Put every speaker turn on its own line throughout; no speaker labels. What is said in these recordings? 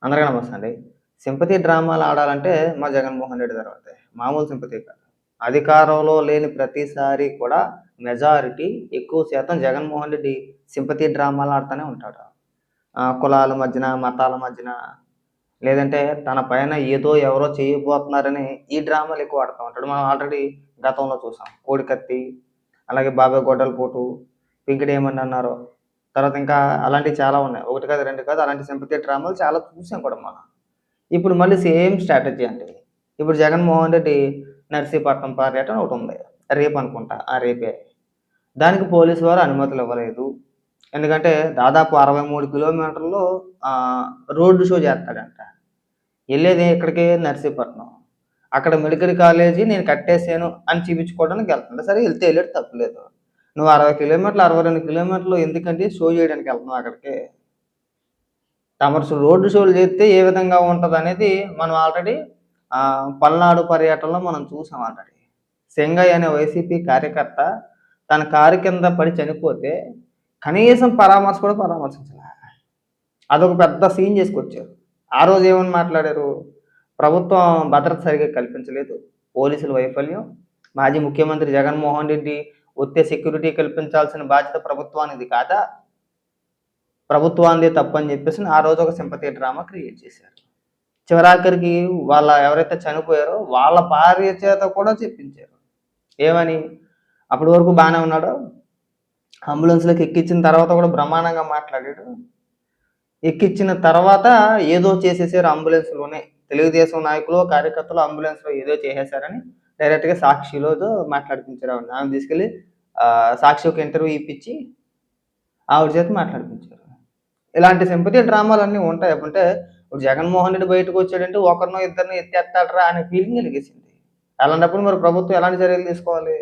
అందరికీ నమస్తే అండి. సింపతి డ్రామాలు ఆడాలంటే మా జగన్మోహన్ రెడ్డి తర్వాతే. మామూలు సింపతి కాదు. అధికారంలో లేని ప్రతిసారి కూడా మెజారిటీ ఎక్కువ శాతం జగన్మోహన్ రెడ్డి సింపతి డ్రామాలు ఆడుతూనే ఉంటాడు. కులాల మధ్యన, మతాల మధ్యన లేదంటే తన పైన ఏదో ఎవరో చేయబోతున్నారని ఈ డ్రామాలు ఎక్కువ ఆడుతూ ఉంటాడు. మనం ఆల్రెడీ గతంలో చూసాం. కోడికత్తి, అలాగే బాబాయ్ గొడ్డలపోటు, పింకిడి ఏమని అన్నారో, తర్వాత ఇంకా అలాంటివి చాలా ఉన్నాయి. ఒకటి కాదు, రెండు కాదు అలాంటి సింపతి డ్రామాలు చాలా చూసాం కూడా మనం. ఇప్పుడు మళ్ళీ సేమ్ స్ట్రాటజీ అండి. ఇప్పుడు జగన్మోహన్ రెడ్డి నర్సీపట్నం పర్యటన ఒకటుంది. రేపు అనుకుంటా. రేపే. దానికి పోలీసు వారు అనుమతులు ఇవ్వలేదు. ఎందుకంటే దాదాపు 63 కిలోమీటర్లు రోడ్డు షో చేస్తాడంట. ఎళ్ళేది ఎక్కడికి? నర్సీపట్నం. అక్కడ మెడికల్ కాలేజీ నేను కట్టేసాను అని చూపించుకోవడానికి వెళ్తున్నాడు. సరే ఎళ్తే ఎళ్ళాడు తప్పులేదు. నువ్వు 60 కిలోమీటర్లు, 62 కిలోమీటర్లు ఎందుకండి షో చేయడానికి వెళ్తున్నావు అక్కడికి? తమరు రోడ్డు షోలు చేస్తే ఏ విధంగా ఉంటదనేది మనం ఆల్రెడీ పల్నాడు పర్యటనలో మనం చూసాం ఆల్రెడీ. సింగయ్య అనే వైసీపీ కార్యకర్త తన కారు కింద పడి చనిపోతే కనీసం పరామర్శ కూడా పరామర్శించలే. అదొక పెద్ద సీన్ చేసుకొచ్చారు. ఆ రోజు ఏమని మాట్లాడారు? ప్రభుత్వం భద్రత సరిగ్గా కల్పించలేదు. పోలీసుల వైఫల్యం. మాజీ ముఖ్యమంత్రి జగన్మోహన్ రెడ్డి వస్తే సెక్యూరిటీ కల్పించాల్సిన బాధ్యత ప్రభుత్వానిది కాదా? ప్రభుత్వానిదే తప్పని చెప్పేసి ఆ రోజు ఒక సింపతి డ్రామా క్రియేట్ చేశారు. చివరాఖరికి వాళ్ళ ఎవరైతే చనిపోయారో వాళ్ళ భార్య చేత కూడా చెప్పించారు. ఏమని? అప్పటి వరకు బాగానే ఉన్నాడు. అంబులెన్స్‌లోకి ఎక్కించిన తర్వాత కూడా బ్రహ్మాండంగా మాట్లాడాడు. ఎక్కించిన తర్వాత ఏదో చేసేసారు అంబులెన్స్‌లోనే. తెలుగుదేశం నాయకులు, కార్యకర్తలు అంబులెన్స్‌లో ఏదో చేసేసారని డైరెక్ట్‌గా సాక్షిలో మాట్లాడిపించారు ఆవిడని. ఆమెను తీసుకెళ్ళి సాక్షి ఒక ఇంటర్వ్యూ ఇప్పించి ఆవిడ చేత మాట్లాడిపించారు. ఇలాంటి సింపతి డ్రామాలన్నీ ఉంటాయి. అంటే ఇప్పుడు జగన్మోహన్ రెడ్డి బయటకు వచ్చాడంటే ఒకరినో ఇద్దరినో ఎత్తేస్తాడరా అనే ఫీలింగ్ కలిగేసింది. అలాంటప్పుడు మరి ప్రభుత్వం ఎలాంటి చర్యలు తీసుకోవాలి?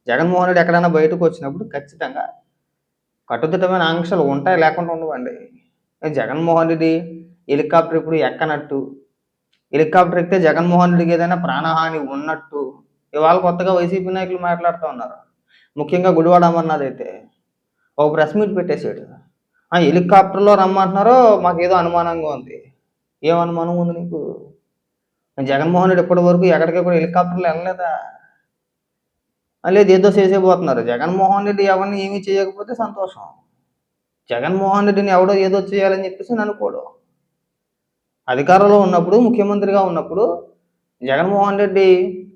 జగన్మోహన్ రెడ్డి ఎక్కడైనా బయటకు వచ్చినప్పుడు ఖచ్చితంగా కట్టుదిట్టమైన ఆంక్షలు ఉంటాయి, లేకుండా ఉండవండి. జగన్మోహన్ రెడ్డి హెలికాప్టర్ ఇప్పుడు ఎక్కనట్టు, హెలికాప్టర్ ఎక్కితే జగన్మోహన్ రెడ్డికి ఏదైనా ప్రాణహాని ఉన్నట్టు ఇవాళ కొత్తగా వైసీపీ నాయకులు మాట్లాడుతూ ఉన్నారు. ముఖ్యంగా గుడివాడ అమర్నాథ్ అయితే ఒక ప్రెస్ మీట్ పెట్టేశాడు. హెలికాప్టర్‌లో రమ్మంటున్నారో మాకేదో అనుమానంగా ఉంది. ఏం అనుమానం ఉంది నీకు? జగన్మోహన్ రెడ్డి ఇప్పటి వరకు ఎక్కడికి కూడా హెలికాప్టర్‌లో ఎళ్ళలేదా? లేదు ఏదో చేసేయబోతున్నారు. జగన్మోహన్ రెడ్డి ఎవరిని ఏమి చేయకపోతే సంతోషం. జగన్మోహన్ రెడ్డిని ఎవడో ఏదో చేయాలని చెప్పేసి అనుకోడు. అధికారంలో ఉన్నప్పుడు, ముఖ్యమంత్రిగా ఉన్నప్పుడు జగన్మోహన్ రెడ్డి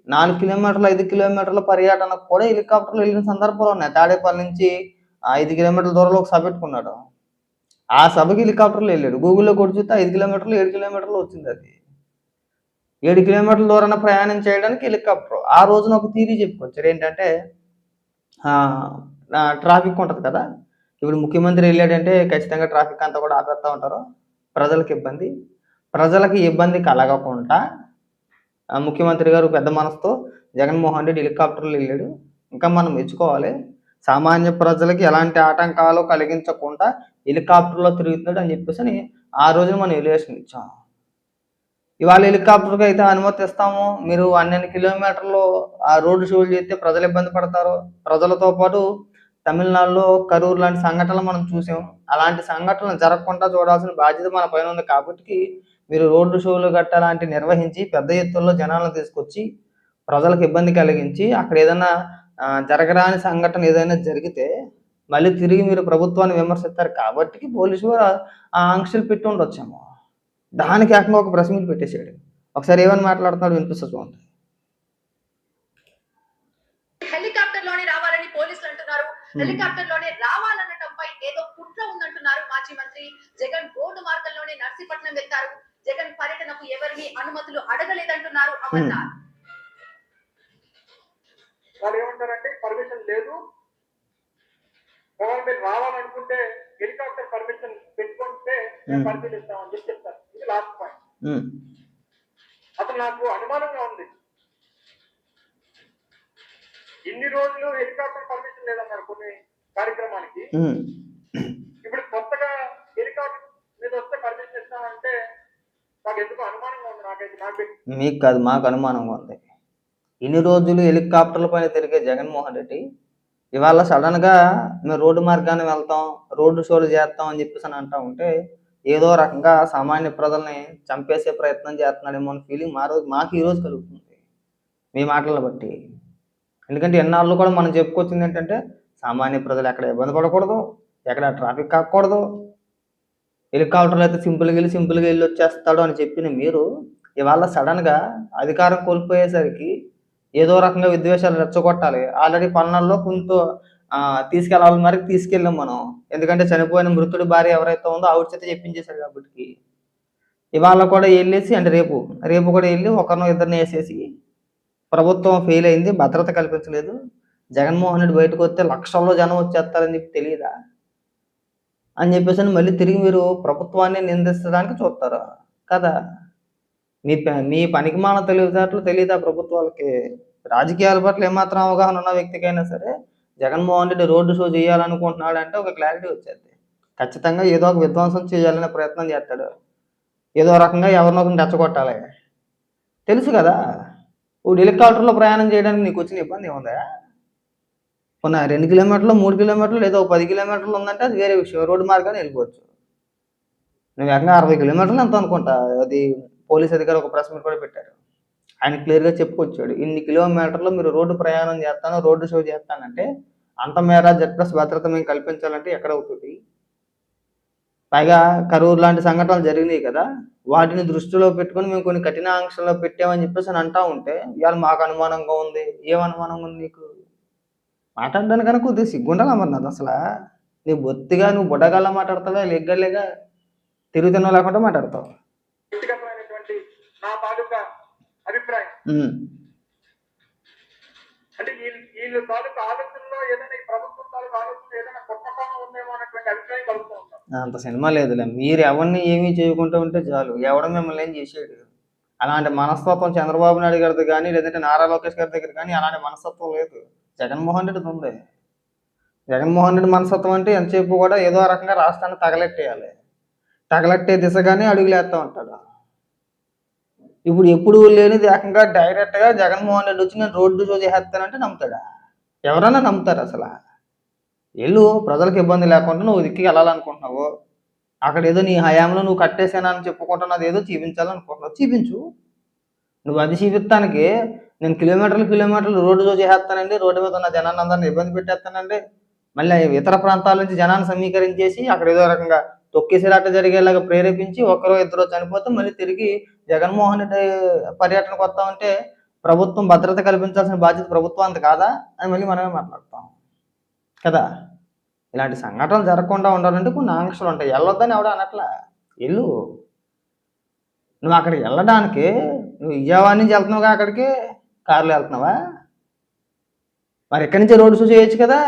4 కిలోమీటర్లు, 5 కిలోమీటర్ల పర్యటనకు కూడా హెలికాప్టర్‌లో వెళ్ళిన సందర్భాలు ఉన్నాయి. తాడేపల్లి నుంచి 5 కిలోమీటర్ల దూరంలో ఒక సభ పెట్టుకున్నాడు. ఆ సభకి హెలికాప్టర్‌లో వెళ్ళాడు. గూగుల్‌లో కొట్టి చూస్తే 5 కిలోమీటర్లు, 7 కిలోమీటర్లు వచ్చిందది. 7 కిలోమీటర్ల దూరాన ప్రయాణం చేయడానికి హెలికాప్టర్. ఆ రోజున ఒక థియరీ చెప్పుకొచ్చారు. ఏంటంటే ట్రాఫిక్ ఉంటది కదా! ఇప్పుడు ముఖ్యమంత్రి వెళ్ళాడంటే ఖచ్చితంగా ట్రాఫిక్ అంతా కూడా ఆపేస్తా ఉంటారు. ప్రజలకు ఇబ్బంది. ప్రజలకి ఇబ్బంది కలగకుండా ముఖ్యమంత్రి గారు పెద్ద మనసుతో జగన్మోహన్ రెడ్డి హెలికాప్టర్‌లో వెళ్ళాడు. ఇంకా మనం మెచ్చుకోవాలి. సామాన్య ప్రజలకి ఎలాంటి ఆటంకాలు కలిగించకుండా హెలికాప్టర్‌లో తిరుగుతున్నాడు అని చెప్పేసని ఆ రోజున మనం ఎలివేషన్ ఇచ్చాం. ఇవాళ హెలికాప్టర్‌కి అయితే అనుమతి ఇస్తాము. మీరు అన్నన్ని కిలోమీటర్లు రోడ్డు షోలు చేస్తే ప్రజలు ఇబ్బంది పడతారు. ప్రజలతో పాటు తమిళనాడులో కరూర్ లాంటి సంఘటనలు మనం చూసాం. అలాంటి సంఘటనలు జరగకుండా చూడాల్సిన బాధ్యత మన పైన ఉంది కాబట్టి మీరు రోడ్డు షోలు గట్టా లాంటివి నిర్వహించి పెద్ద ఎత్తుల్లో జనాలను తీసుకొచ్చి ప్రజలకు ఇబ్బంది కలిగించి అక్కడ ఏదైనా జరగరాని సంఘటన ఏదైనా జరిగితే మళ్ళీ తిరిగి మీరు ప్రభుత్వాన్ని విమర్శిస్తారు కాబట్టి పోలీసు వారు ఆ ఆంక్షలు పెట్టి ఉండొచ్చేమో. దానికి ఏకంగా ఒక ప్రెస్ మీట్ పెట్టేసాడు. ఒకసారి ఏమని మాట్లాడుతున్నాడు వినిపిస్తా చూడండి.
హెలికాప్టర్ లోనే రావాలని పోలీసులు అంటున్నారు. హెలికాప్టర్ లోనే రావాలనటంపై ఏదో కుట్ర ఉందంటున్నారు మాజీ మంత్రి. జగన్ రోడ్డు మార్గంలోనే నర్సీపట్నం వెళ్తారు. జగన్ పర్యటనకు ఎవరిని అనుమతులు అడగలేదంటున్నారు అమర్నాథ్.
వాళ్ళు ఏమంటారంటే పర్మిషన్ లేదు, గవర్నమెంట్ రావాలనుకుంటే హెలికాప్టర్ పర్మిషన్ పెట్టుకుంటే పరిశీలిస్తామని చెప్పి చెప్తారు. ఇది లాస్ట్ పాయింట్. అసలు నాకు అనుమానంగా ఉంది, ఇన్ని రోజులు హెలికాప్టర్ పర్మిషన్ లేదన్నారు కొన్ని కార్యక్రమానికి. ఇప్పుడు కొత్తగా హెలికాప్టర్ మీద వస్తే పర్మిషన్ ఇస్తామంటే నాకు ఎందుకు అనుమానంగా ఉంది. నాకైతే
మీకు కాదు, మాకు అనుమానంగా ఉంది. ఇన్ని రోజులు హెలికాప్టర్ల పైన తిరిగే జగన్మోహన్ రెడ్డి ఇవాళ సడన్‌గా మేము రోడ్డు మార్గాన్ని వెళ్తాం, రోడ్డు షోలు చేస్తాం అని చెప్పేసి అంటా ఉంటే ఏదో రకంగా సామాన్య ప్రజల్ని చంపేసే ప్రయత్నం చేస్తున్నాడేమో అని ఫీలింగ్ మాకు ఈరోజు కలుగుతుంది మీ మాటలను బట్టి. ఎందుకంటే ఎన్నాళ్ళు కూడా మనం చెప్పుకొచ్చింది ఏంటంటే సామాన్య ప్రజలు ఎక్కడ ఇబ్బంది పడకూడదు, ఎక్కడ ట్రాఫిక్ కాకూడదు, హెలికాప్టర్లు అయితే సింపుల్గా వెళ్ళి వచ్చేస్తాడు అని చెప్పిన మీరు ఇవాళ సడన్గా అధికారం కోల్పోయేసరికి ఏదో రకంగా విద్వేషాలు రెచ్చగొట్టాలి. ఆల్రెడీ పల్నాడులో కొంత తీసుకెళ్ళాలి మరి తీసుకెళ్ళాం మనం. ఎందుకంటే చనిపోయిన మృతుడి భార్య ఎవరైతే ఉందో ఆవిడ చేత చెప్పించేశారు కాబట్టి ఇవాళ కూడా వెళ్ళేసి అంటే రేపు కూడా వెళ్ళి ఒకరినో ఇద్దరిని వేసేసి ప్రభుత్వం ఫెయిల్ అయింది, భద్రత కల్పించలేదు, జగన్మోహన్ రెడ్డి బయటకు వస్తే లక్షల్లో జనం వచ్చేస్తారని చెప్పి తెలియదా అని చెప్పేసి మళ్ళీ తిరిగి మీరు ప్రభుత్వాన్ని నిందించడానికి చూస్తారు కదా. మీ పనికిమాల తెలివితేటలు తెలియదా ప్రభుత్వాలకి? రాజకీయాల పట్ల ఏమాత్రం అవగాహన ఉన్న వ్యక్తికైనా సరే జగన్మోహన్ రెడ్డి రోడ్డు షో చేయాలనుకుంటున్నాడు అంటే ఒక క్లారిటీ వచ్చేది. ఖచ్చితంగా ఏదో ఒక విధ్వంసం చేయాలనే ప్రయత్నం చేస్తాడు, ఏదో రకంగా ఎవరినో ఒకరిని రెచ్చగొట్టాలి. తెలుసు కదా. ఇప్పుడు హెలికాప్టర్లో ప్రయాణం చేయడానికి నీకు వచ్చిన ఇబ్బంది ఏముందా? కొన్న 2 కిలోమీటర్లు 3 కిలోమీటర్లు లేదా 10 కిలోమీటర్లు ఉందంటే అది వేరే విషయం, రోడ్డు మార్గాన్ని వెళ్ళిపోవచ్చు. నువ్వు ఏకంగా 60 కిలోమీటర్లు ఎంత అనుకుంటా. అది పోలీస్ అధికారి ఒక ప్రెస్ మీట్ కూడా పెట్టారు, ఆయన క్లియర్గా చెప్పుకొచ్చాడు. ఇన్ని కిలోమీటర్లు మీరు రోడ్డు ప్రయాణం చేస్తాను, రోడ్డు షో చేస్తానంటే అంత మేర జెడ్+ భద్రత మేము కల్పించాలంటే ఎక్కడ అవుతుంది? పైగా కరూరు లాంటి సంఘటనలు జరిగినాయి కదా, వాటిని దృష్టిలో పెట్టుకొని మేము కొన్ని కఠిన ఆంక్షల్లో పెట్టామని చెప్పేసి అని అంటా ఉంటే ఇవాళ మాకు అనుమానంగా ఉంది. ఏం అనుమానం ఉంది నీకు? మాట్లాడడానికి కనుక కొద్దిగా సిగ్గుండాలి అమర్నాథ్. అసలు నువ్వు బుడ్డగాల్లా మాట్లాడతావా, లెగ్గలేగా తిరుగుతున్నా లేకుండా మాట్లాడతావు?
వ్యక్తిగతమైనటువంటి నా తాలూకా అభిప్రాయం అంటే వీళ్ళు తాలూకా ఆలోచనలో ఏదైనా ఈ ప్రభుత్వం తాలూకా ఆలోచన ఏదైనా కొత్త కోణం ఉందేమో అన్నటువంటి అభిప్రాయం కలుగుతూ ఉంటాం.
అంత సినిమా లేదులే, మీరు ఎవరిని ఏమీ చేయకుంటూ ఉంటే చాలు, ఎవడ మిమ్మల్ని ఏం చేసాడు. అలాంటి మనస్తత్వం చంద్రబాబు నాయుడు గారి కానీ లేదంటే నారా లోకేష్ గారి దగ్గర కానీ అలాంటి మనస్తత్వం లేదు. జగన్మోహన్ రెడ్డి ఉంది. జగన్మోహన్ రెడ్డి మనస్తత్వం అంటే ఎంతసేపు కూడా ఏదో రకంగా రాష్ట్రాన్ని తగలెట్టేయాలి, తగలెట్టే దిశగానే అడుగులేస్తూ ఉంటాడు. ఇప్పుడు ఎప్పుడు లేనిది ఏకంగా డైరెక్ట్గా జగన్మోహన్ రెడ్డి వచ్చి నేను రోడ్డు షో చేస్తానంటే నమ్ముతాడా? ఎవరన్నా నమ్ముతారు అసలు? వెళ్ళు, ప్రజలకు ఇబ్బంది లేకుండా నువ్వు దిక్కి వెళ్ళాలనుకుంటున్నావు, అక్కడ ఏదో నీ హయాంలో నువ్వు కట్టేసానని చెప్పుకుంటున్నది ఏదో చూపించాలనుకుంటున్నావు, చూపించు. నువ్వు అది చూపిస్తానికి నేను కిలోమీటర్లు రోడ్డు షో చేస్తానండి, రోడ్డు మీద ఉన్న జనాన్ని అందరిని ఇబ్బంది పెట్టేస్తానండి, మళ్ళీ ఇతర ప్రాంతాల నుంచి జనాన్ని సమీకరించేసి అక్కడ ఏదో రకంగా తొక్కేసిరాట జరిగేలాగా ప్రేరేపించి ఒకరో ఇద్దరు చనిపోతే మళ్ళీ తిరిగి జగన్మోహన్ రెడ్డి పర్యటనకు వస్తామంటే ప్రభుత్వం భద్రత కల్పించాల్సిన బాధ్యత ప్రభుత్వానికి కాదా అని మళ్ళీ మనమే మాట్లాడతాం కదా. ఇలాంటి సంఘటనలు జరగకుండా ఉండాలంటే కొన్ని ఆంక్షలు ఉంటాయి. వెళ్ళొద్దని ఎవడో అనట్లా, వెళ్ళు. నువ్వు అక్కడికి వెళ్ళడానికి నువ్వు విజయవాడ నుంచి వెళ్తున్నావుగా, అక్కడికి కారులో వెళ్తున్నావా? మరి ఎక్కడి నుంచి రోడ్డు షో చేయొచ్చు కదా.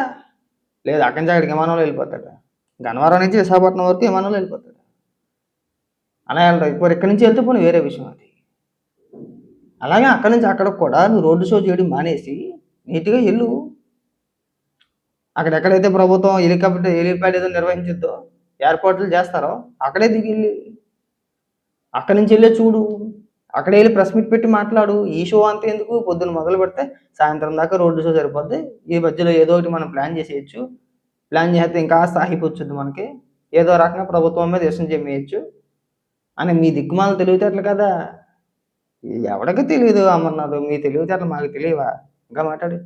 లేదు, అక్కడి నుంచి అక్కడికి విమానంలో వెళ్ళిపోతాడు, గన్నవరం నుంచి విశాఖపట్నం వరకు విమానంలో వెళ్ళిపోతాడు. అలా వెళ్తావు. ఇప్పుడు ఎక్కడి నుంచి వెళ్తే పోనీ వేరే విషయం అది. అలాగే అక్కడి నుంచి అక్కడికి కూడా నువ్వు రోడ్డు షో చేయడం మానేసి నీట్గా వెళ్ళు. అక్కడ ఎక్కడైతే ప్రభుత్వం హెలిప్యాడ్ ఏదో నిర్వహించిద్దో, ఏర్పాట్లు చేస్తారో అక్కడే దిగి వెళ్ళి అక్కడి నుంచి వెళ్ళే చూడు, అక్కడే వెళ్ళి ప్రెస్ మీట్ పెట్టి మాట్లాడు. ఈ షో అంతా ఎందుకు, పొద్దున్న మొదలు పెడితే సాయంత్రం దాకా రోడ్డు షో సరిపోద్ది, ఈ మధ్యలో ఏదో ఒకటి మనం ప్లాన్ చేసేయచ్చు, ప్లాన్ చేస్తే ఇంకా సాహిబ్ వచ్చింది మనకి, ఏదో రకంగా ప్రభుత్వం మీద ఇష్టం చేయచ్చు అని మీ దిక్కుమాలను తెలివితేటలు కదా. ఎవరికి తెలియదు అమర్నాథ్, మీ తెలివితేటలు మాకు తెలియవా? ఇంకా మాట్లాడు.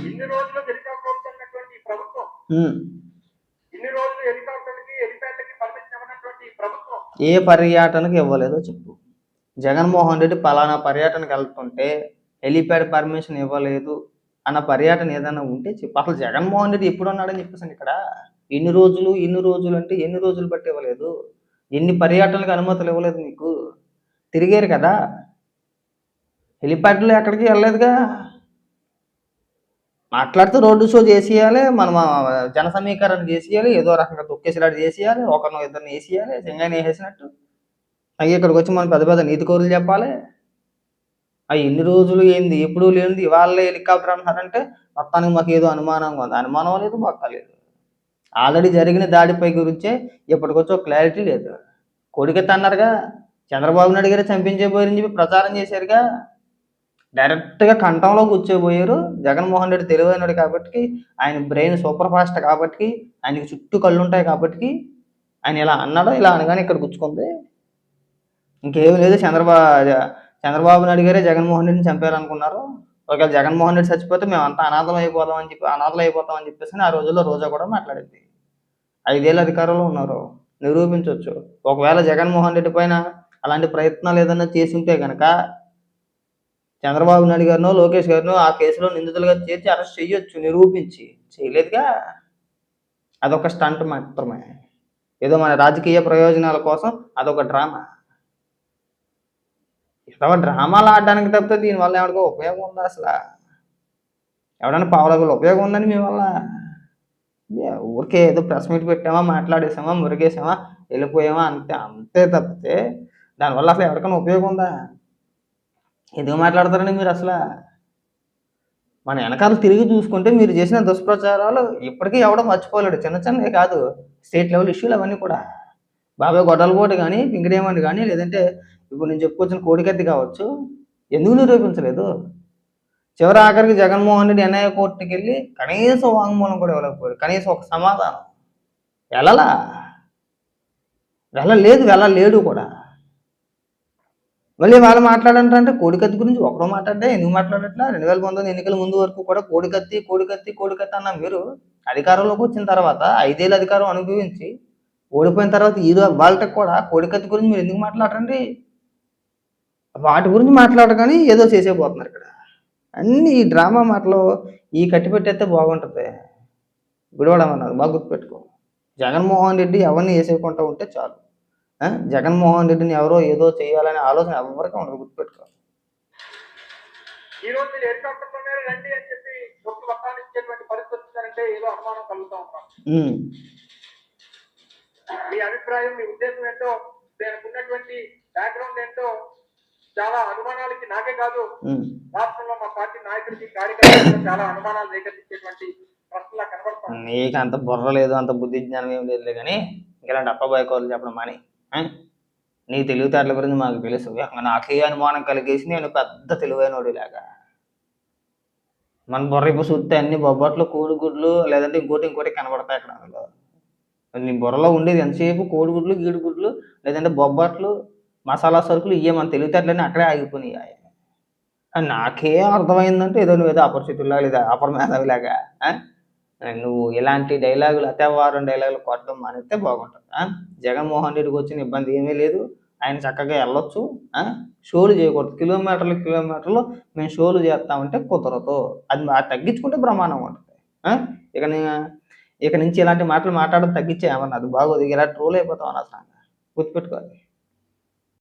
ఇన్ని రోజులు హెలికాప్టర్ ఉన్నటువంటి ప్రభుత్వం, ఇన్ని రోజులు హెలికాప్టర్లకి హెలిప్యాడ్లకి పర్మిషన్ ఇవ్వనటువంటి ప్రభుత్వం
ఏ పర్యటనకు ఇవ్వలేదో చెప్పు. జగన్మోహన్ రెడ్డి పలానా పర్యటనకు వెళ్తుంటే హెలిప్యాడ్ పర్మిషన్ ఇవ్వలేదు అన్న పర్యటన ఏదైనా ఉంటే చెప్పు. అసలు జగన్మోహన్ రెడ్డి ఎప్పుడు ఉన్నాడని చెప్పేసి ఇక్కడ ఇన్ని రోజులు అంటే ఎన్ని రోజులు బట్టి ఇవ్వలేదు, ఎన్ని పర్యటనలకు అనుమతులు ఇవ్వలేదు మీకు? తిరిగారు కదా, హెలిప్యాడ్లో ఎక్కడికి వెళ్ళలేదుగా. మాట్లాడుతూ రోడ్డు షో చేసేయాలి, మనం జన సమీకరణ చేసేయాలి, ఏదో రకంగా తొక్కేసిలాంటి చేసేయాలి, ఒకరినో ఇద్దరిని వేసేయాలి, సింగాన్ని వేసేసినట్టు. అవి ఇక్కడికి వచ్చి మనం పెద్ద పెద్ద నీతి కౌరులు చెప్పాలి. అవి ఎన్ని రోజులు ఏంది, ఎప్పుడు లేనిది ఇవాళ హెలికాప్టర్ అంటున్నారంటే మొత్తానికి మాకు ఏదో అనుమానంగా ఉంది. అనుమానం లేదు, బొక్కలేదు. ఆల్రెడీ జరిగిన దాడిపై గురించే ఇప్పటికొచ్చో క్లారిటీ లేదు. కొడుకెత్త అన్నారుగా, చంద్రబాబు నాయుడు గారే చంపించేపోయారని చెప్పి ప్రచారం చేశారుగా. డైరెక్ట్గా కంఠంలో కూర్చోబోయారు. జగన్మోహన్ రెడ్డి తెలివైనడు కాబట్టి, ఆయన బ్రెయిన్ సూపర్ ఫాస్ట్ కాబట్టి, ఆయనకి చుట్టూ కళ్ళు ఉంటాయి కాబట్టి ఆయన ఇలా అన్నాడో, ఇలా అనగానే ఇక్కడ గుచ్చుకుంది. ఇంకేమీ లేదు. చంద్రబాబు నాయుడు గారే జగన్మోహన్ రెడ్డిని చంపారనుకున్నారు. ఒకవేళ జగన్మోహన్ రెడ్డి చచ్చిపోతే మేమంతా అనాథలం అయిపోతామని చెప్పేసి ఆ రోజుల్లో రోజా కూడా మాట్లాడింది. 5 ఏళ్ళు అధికారంలో ఉన్నారు, నిరూపించవచ్చు. ఒకవేళ జగన్మోహన్ రెడ్డి పైన అలాంటి ప్రయత్నాలు ఏదన్నా చేసి ఉంటే కనుక చంద్రబాబు నాయుడు గారినో లోకేష్ గారినో ఆ కేసులో నిందితులుగా చేర్చి అరెస్ట్ చేయొచ్చు, నిరూపించి. చేయలేదుగా. అదొక స్టంట్ మాత్రమే, ఏదో మన రాజకీయ ప్రయోజనాల కోసం అదొక డ్రామా. ఏదో డ్రామాలు ఆడడానికి తప్పితే దీనివల్ల ఎవరికో ఉపయోగం ఉందా అసలు? ఎవడన్నా పావులకులు ఉపయోగం ఉందని మీ వల్ల? ఊరికే ఏదో ప్రెస్ మీట్ పెట్టామా, మాట్లాడేసామా, మురిగేసామా, వెళ్ళిపోయామా, అంతే తప్పితే దానివల్ల అసలు ఎవరికైనా ఉపయోగం ఉందా? ఎందుకు మాట్లాడతారండి మీరు అసలు? మన వెనకాల తిరిగి చూసుకుంటే మీరు చేసిన దుష్ప్రచారాలు ఇప్పటికీ ఎవడో మర్చిపోలేడు. చిన్నవి కాదు, స్టేట్ లెవెల్ ఇష్యూలు అవన్నీ కూడా. బాబాయ్ గొడ్డలపోటు కానీ, పింగిడేమండి కానీ, లేదంటే ఇప్పుడు నేను చెప్పుకొచ్చిన కోడికత్తి కావచ్చు, ఎందుకు నిరూపించలేదు? చివరి ఆఖరికి జగన్మోహన్ రెడ్డి ఎన్ఐఏ కోర్టుకి వెళ్ళి కనీసం వాంగ్మూలం కూడా ఇవ్వలేకపోయాడు, కనీసం ఒక సమాధానం. వెళ్ళలేడు కూడా. మళ్ళీ వాళ్ళు మాట్లాడంటే కోడికత్తి గురించి ఒకడో మాట్లాడే, ఎందుకు మాట్లాడట్లా? 2019 ఎన్నికల ముందు వరకు కూడా కోడికత్తి అన్న మీరు అధికారంలోకి వచ్చిన తర్వాత 5 ఏళ్ళు అధికారం అనుభవించి ఓడిపోయిన తర్వాత వాళ్ళకి కూడా కోడికత్తి గురించి మీరు ఎందుకు మాట్లాడండి? వాటి గురించి మాట్లాడగానే ఏదో చేసేపోతున్నారు ఇక్కడ. అన్ని ఈ డ్రామా మాటలు ఈ కట్టి పెట్టేస్తే బాగుంటుంది. గుడివాడమన్నారు, బాగా గుర్తుపెట్టుకో. జగన్మోహన్ రెడ్డి ఎవరిని వేసేసుకుంటూ ఉంటే చాలు. జగన్మోహన్ రెడ్డిని ఎవరో ఏదో చేయాలనే ఆలోచన ఎవరికీ ఉండదు, గుర్తుపెట్టుకో.
ఈ రోజు మీరు హెలికాప్టర్లోనే రండి అని చెప్పి ఒక్క వస్తానిచ్చేటువంటి పరిస్థితి వచ్చిందంటే ఏదో అనుమానం కలుగుతూ ఉంటాం. మీ అభిప్రాయం, మీ ఉద్దేశం ఏంటో, దానికి ఉన్నటువంటి బ్యాక్గ్రౌండ్ ఏంటో చాలా అనుమానాలకి, నాకే కాదు రాష్ట్రంలో మా పార్టీ నాయకులకి, కార్యకర్తలకు చాలా అనుమానాలు రేకెత్తించేటువంటి ప్రశ్నలా కనబడతాం.
నీకు అంత బుర్ర లేదు, అంత బుద్ధి జ్ఞానం ఏం లేదులే కానీ ఇలాంటి అప్పబాయకోలు చెప్పడం మాని. నీ తెలివితేటల గురించి మాకు తెలుసు. నాకే అనుమానం కలిగేసి నేను పెద్ద తెలివైనోడు లాగా. మన బుర్ర ఇప్పుడు చూస్తే అన్ని బొబ్బట్లు, కోడిగుడ్లు, లేదంటే ఇంకోటి కనబడతాయి అక్కడ. అందులో నీ బుర్రలో ఉండేది ఎంతసేపు కోడిగుడ్లు, గీడుగుడ్లు, లేదంటే బొబ్బట్లు, మసాలా సరుకులు, ఇవే మన తెలివితేటలన్నీ అక్కడే ఆగిపోయినాయి. నాకే అర్థమైందంటే ఏదో నువ్వు ఏదో అపరిచితుల్లాగా లేదా అపరమేధవిలాగా నువ్వు ఇలాంటి డైలాగులు, అత్యవారం డైలాగులు కొట్టడం మానేస్తే బాగుంటుంది. జగన్మోహన్ రెడ్డికి వచ్చిన ఇబ్బంది ఏమీ లేదు. ఆయన చక్కగా వెళ్ళొచ్చు. షోలు చేయకూడదు. కిలోమీటర్లు మేము షోలు చేస్తామంటే కుదరదు. అది తగ్గించుకుంటే బ్రహ్మాండం ఉంటుంది. ఇక నుంచి ఇలాంటి మాటలు మాట్లాడడం తగ్గించే ఏమన్నా, అది బాగోదు. ఇలా ట్రోల్ అయిపోతాం అనవసరంగా, గుర్తుపెట్టుకోవాలి.